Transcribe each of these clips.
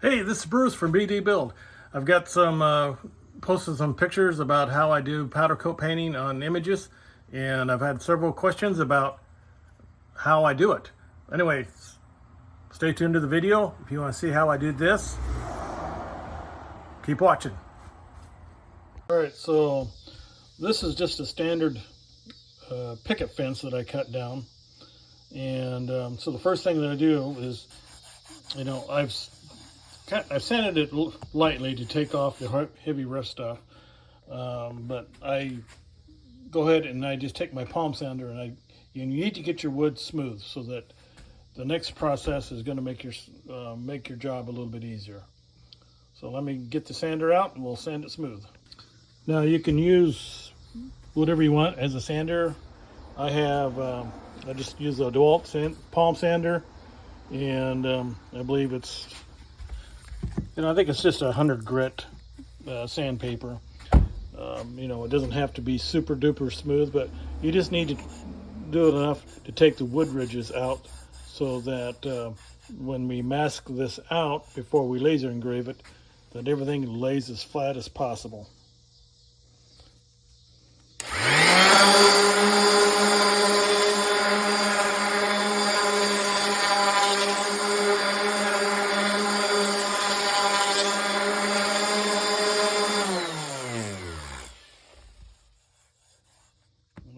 Hey, this is Bruce from BD Build. I've got some posted some pictures about how I do powder coat painting on images, and I've had several questions about how I do it. Anyway, stay tuned to the video if you want to see how I do this. Keep watching. All right, so this is just a standard picket fence that I cut down, and so the first thing that I do is, I've sanded it lightly to take off the heavy rough stuff, but I go ahead and I just take my palm sander and you need to get your wood smooth so that the next process is going to make your job a little bit easier. So let me get the sander out and we'll sand it smooth. Now you can use whatever you want as a sander. I just use a DeWalt palm sander, and I believe it's, I think it's just 100 grit sandpaper. It doesn't have to be super duper smooth, but you just need to do it enough to take the wood ridges out so that when we mask this out before we laser engrave it, that everything lays as flat as possible.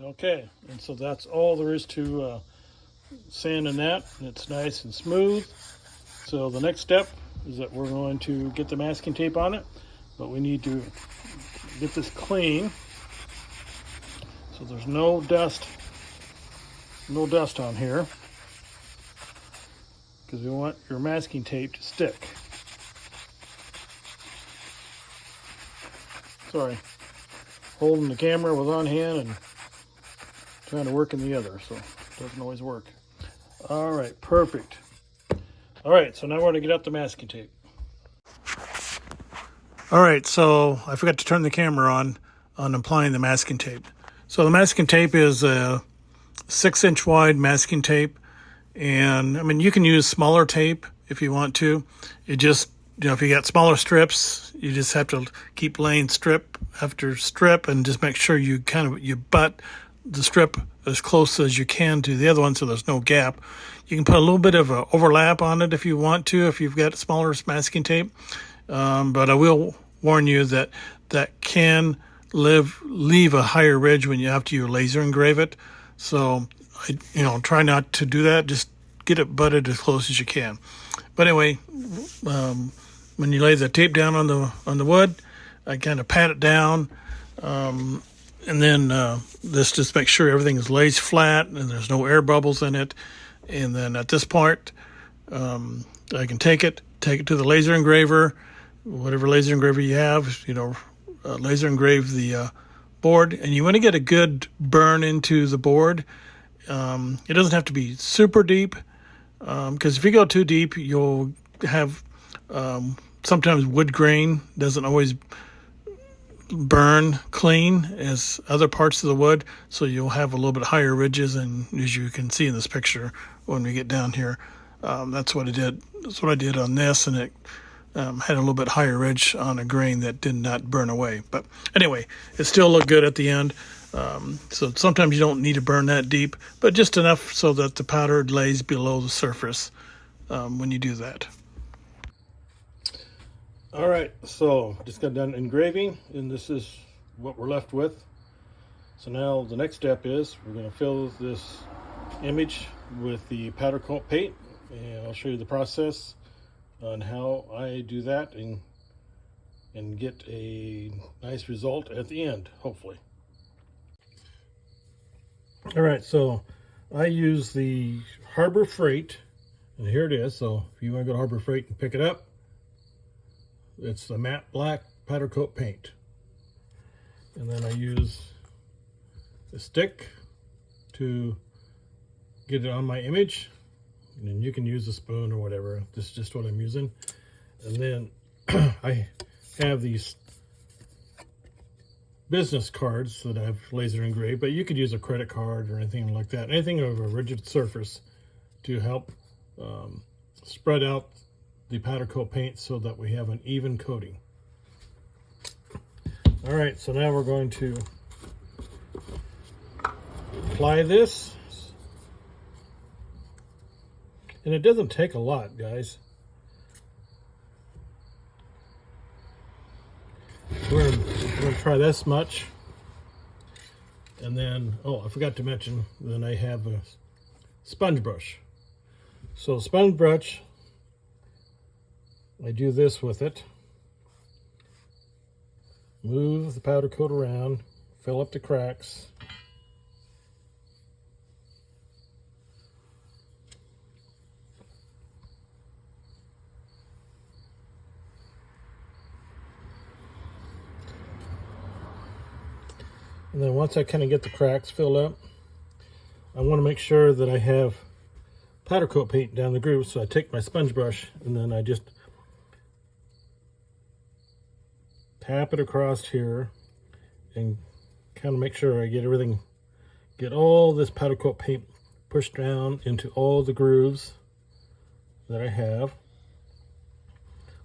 Okay, and so that's all there is to sanding that. It's nice and smooth. So the next step is that we're going to get the masking tape on it, but we need to get this clean so there's no dust on here, because we want your masking tape to stick. Sorry, holding the camera with one hand and trying to work in the other, so it doesn't always work. All right, perfect. All right, so now we're going to get out the masking tape. All right, so I forgot to turn the camera on applying the masking tape. So the masking tape is a 6-inch wide masking tape, and you can use smaller tape if you want to. It just, if you got smaller strips, you just have to keep laying strip after strip and just make sure you butt the strip as close as you can to the other one so there's no gap. You can put a little bit of an overlap on it if you want to, if you've got smaller masking tape. But I will warn you that can leave a higher ridge when you have to laser engrave it. So, try not to do that. Just get it butted as close as you can. But anyway, when you lay the tape down on the wood, I kind of pat it down, and then this just makes sure everything lays flat and there's no air bubbles in it. And then at this point, I can take it to the laser engraver, whatever laser engraver you have, laser engrave the board. And you want to get a good burn into the board. It doesn't have to be super deep, because if you go too deep, you'll have sometimes wood grain doesn't always burn clean as other parts of the wood, so you'll have a little bit higher ridges, and as you can see in this picture when we get down here, that's what I did on this, and it had a little bit higher ridge on a grain that did not burn away. But anyway, it still looked good at the end. So sometimes you don't need to burn that deep, but just enough so that the powder lays below the surface when you do that. All right, so just got done engraving, and this is what we're left with. So now the next step is we're going to fill this image with the powder coat paint, and I'll show you the process on how I do that and get a nice result at the end, hopefully. All right, so I use the Harbor Freight, and here it is. So if you want to go to Harbor Freight and pick it up, it's the matte black powder coat paint. And then I use a stick to get it on my image. And then you can use a spoon or whatever. This is just what I'm using. And then I have these business cards that I've laser engraved, but you could use a credit card or anything like that. Anything of a rigid surface to help spread out the powder coat paint so that we have an even coating. All right, so now we're going to apply this. And it doesn't take a lot, guys. We're going to try this much. And then, oh, I forgot to mention, then I have a sponge brush. So sponge brush, I do this with it. Move the powder coat around, fill up the cracks. And then once I kind of get the cracks filled up, I want to make sure that I have powder coat paint down the groove. So I take my sponge brush and then I just tap it across here and kind of make sure I get everything, get all this powder coat paint pushed down into all the grooves that I have,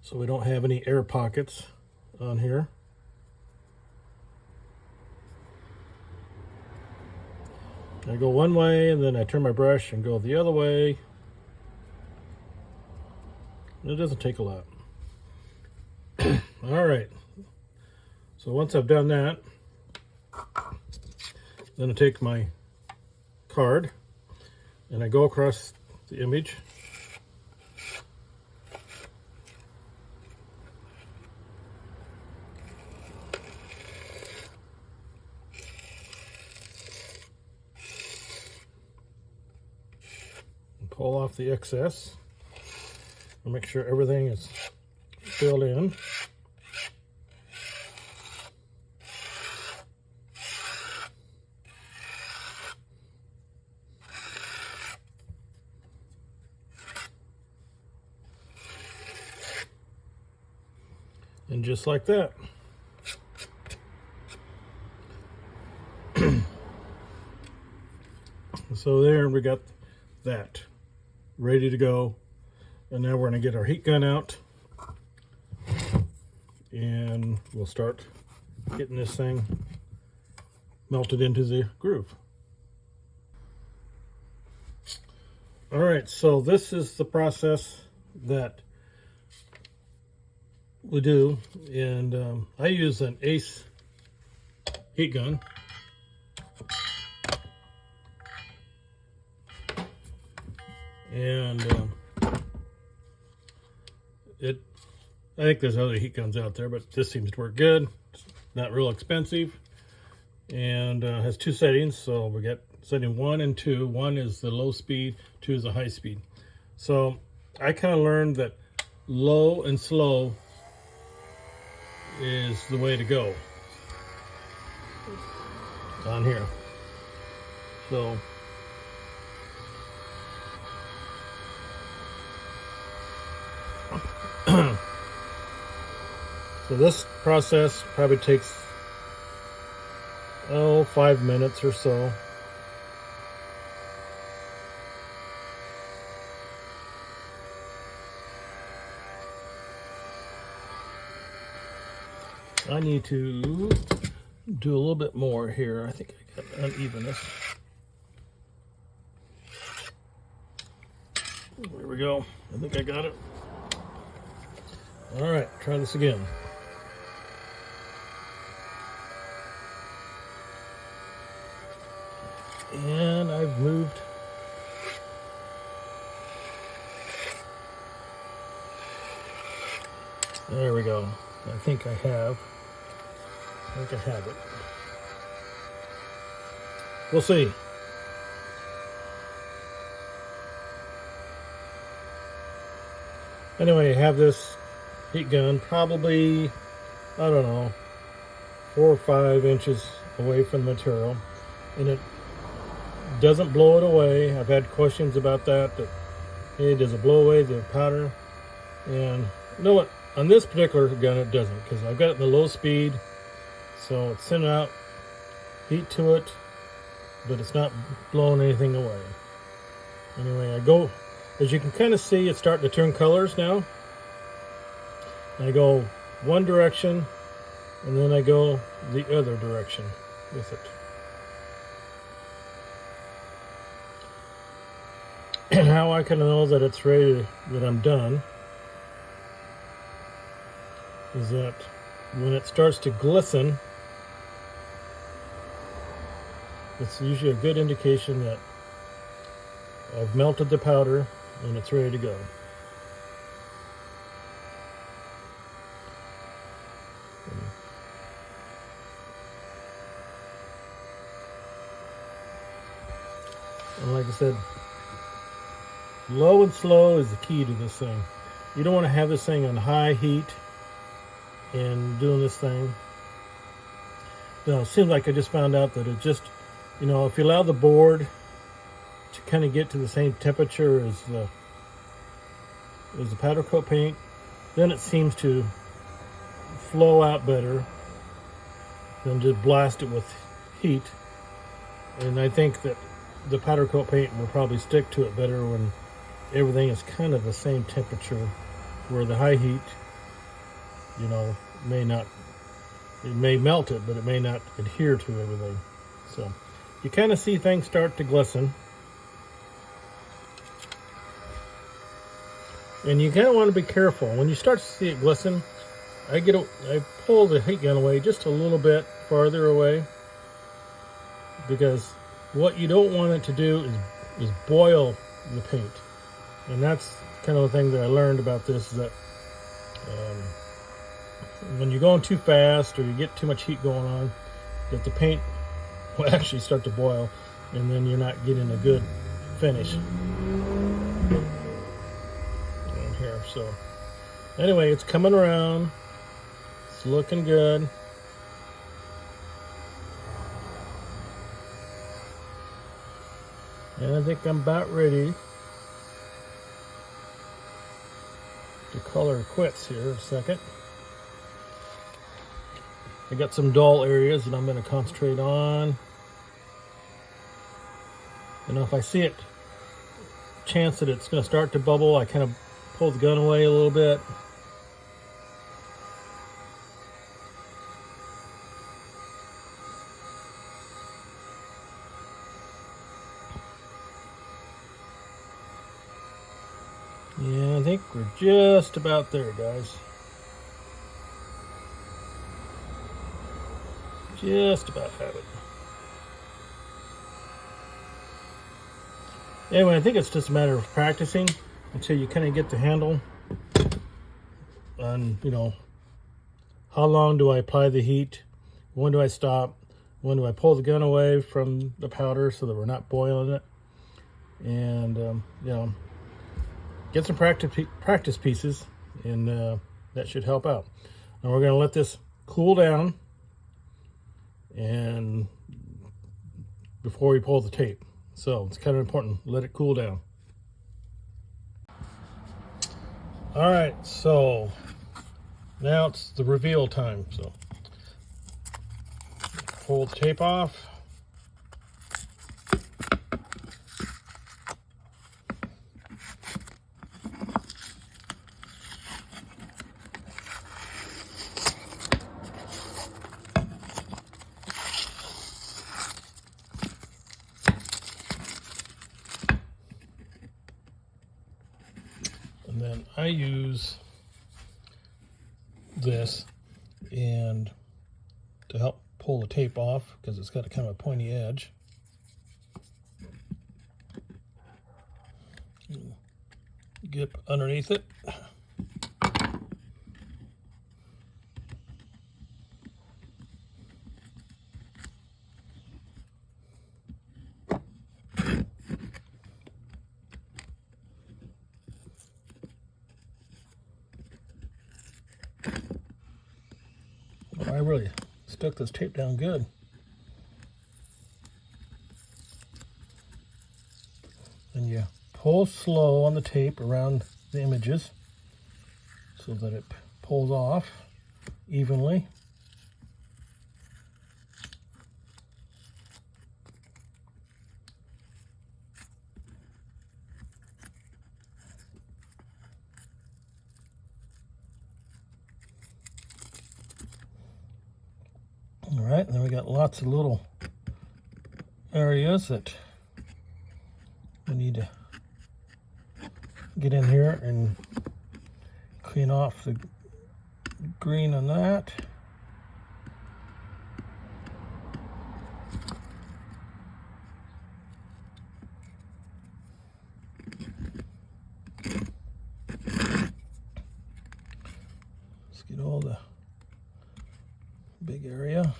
so we don't have any air pockets on here. I go one way and then I turn my brush and go the other way. It doesn't take a lot. All right. So once I've done that, then I take my card and I go across the image. Pull off the excess and make sure everything is filled in. And just like that. So there we got that ready to go. And now we're going to get our heat gun out and we'll start getting this thing melted into the groove. All right, so this is the process that we do, and I use an Ace heat gun. And I think there's other heat guns out there, but this seems to work good. It's not real expensive, and has two settings. So we got setting 1 and 2. 1 is the low speed, 2 is the high speed. So I kind of learned that low and slow is the way to go on here. So so this process probably takes 5 minutes or so. I need to do a little bit more here. I think I got unevenness. There we go. I think I got it. All right, try this again. And I've moved. There we go. I think I have it. We'll see. Anyway, I have this heat gun probably, I don't know, 4 or 5 inches away from the material, and it doesn't blow it away. I've had questions about that, hey, does it blow away the powder? And you know what? On this particular gun, it doesn't, because I've got it in the low speed, so it's sending out heat to it, but it's not blowing anything away. Anyway, I go, as you can kind of see, it's starting to turn colors now. I go one direction and then I go the other direction with it. And how I can know that it's ready, that I'm done, is that when it starts to glisten, it's usually a good indication that I've melted the powder and it's ready to go. And like I said, low and slow is the key to this thing. You don't want to have this thing on high heat and doing this thing. Now, it seems like I just found out that it just, if you allow the board to kind of get to the same temperature as the powder coat paint, then it seems to flow out better than just blast it with heat. And I think that the powder coat paint will probably stick to it better when everything is kind of the same temperature, where the high heat, it may melt it, but it may not adhere to everything. So you kind of see things start to glisten. And you kind of want to be careful. When you start to see it glisten, I pull the heat gun away just a little bit farther away, because what you don't want it to do is boil the paint. And that's kind of the thing that I learned about this, is that when you're going too fast or you get too much heat going on, that the paint will actually start to boil, and then you're not getting a good finish in here. So anyway, it's coming around. It's looking good. And I think I'm about ready to color quits here in a second. I got some dull areas that I'm going to concentrate on. And if I see it, chance that it's going to start to bubble, I kind of pull the gun away a little bit. Yeah, I think we're just about there, guys. Just about have it. Anyway, I think it's just a matter of practicing until you kind of get the handle on, how long do I apply the heat? When do I stop? When do I pull the gun away from the powder so that we're not boiling it? And, get some practice pieces, and that should help out. And we're going to let this cool down and before we pull the tape. So it's kind of important, let it cool down. All right, so now it's the reveal time. So pull the tape off. And then I use this and to help pull the tape off, because it's got a kind of a pointy edge. Get underneath it. I really stuck this tape down good. And you pull slow on the tape around the images so that it pulls off evenly. right, and then we got lots of little areas that we need to get in here and clean off the green on that. Let's get all the big area.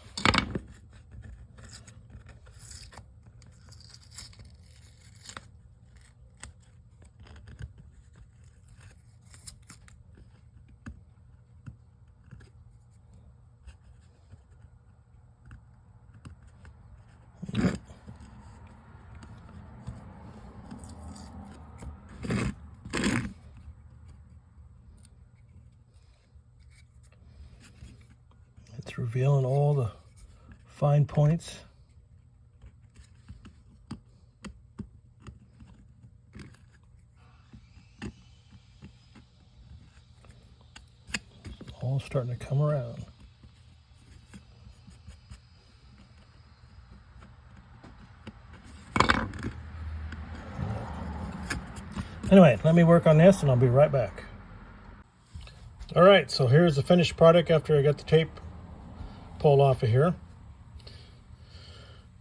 It's revealing all the fine points. All starting to come around. Anyway, let me work on this and I'll be right back. All right, so here's the finished product after I got the tape pulled off of here.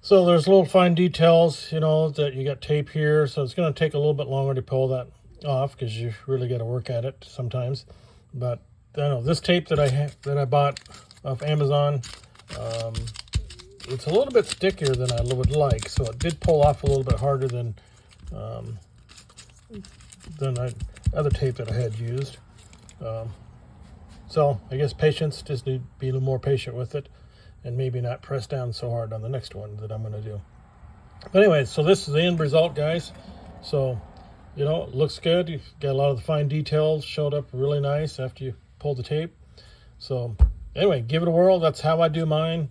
So there's little fine details, you know, that you got tape here. So it's going to take a little bit longer to pull that off because you really got to work at it sometimes. But I know this tape that I bought off Amazon, it's a little bit stickier than I would like. So it did pull off a little bit harder than other tape that I had used. So I guess patience, just need to be a little more patient with it and maybe not press down so hard on the next one that I'm going to do. But anyway, so this is the end result, guys. So, you know, it looks good. You've got a lot of the fine details showed up really nice after you pull the tape. So anyway, give it a whirl. That's how I do mine.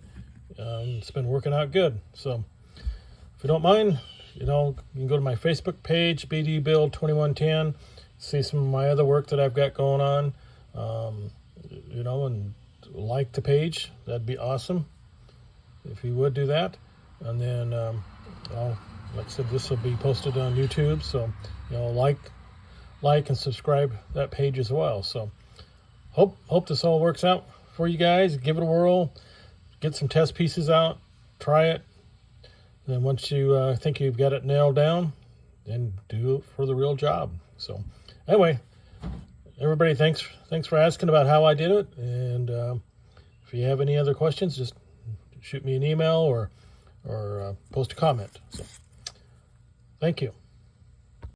It's been working out good. So if you don't mind, you know, you can go to my Facebook page, BD Build 2110, see some of my other work that I've got going on. You know, and like the page, that'd be awesome if you would do that. And then like I said, this will be posted on YouTube, so you know, like and subscribe that page as well. So hope this all works out for you guys. Give it a whirl, get some test pieces out, try it, and then once you think you've got it nailed down, then do it for the real job. So anyway, everybody, thanks for asking about how I did it. And if you have any other questions, just shoot me an email or post a comment. So, thank you.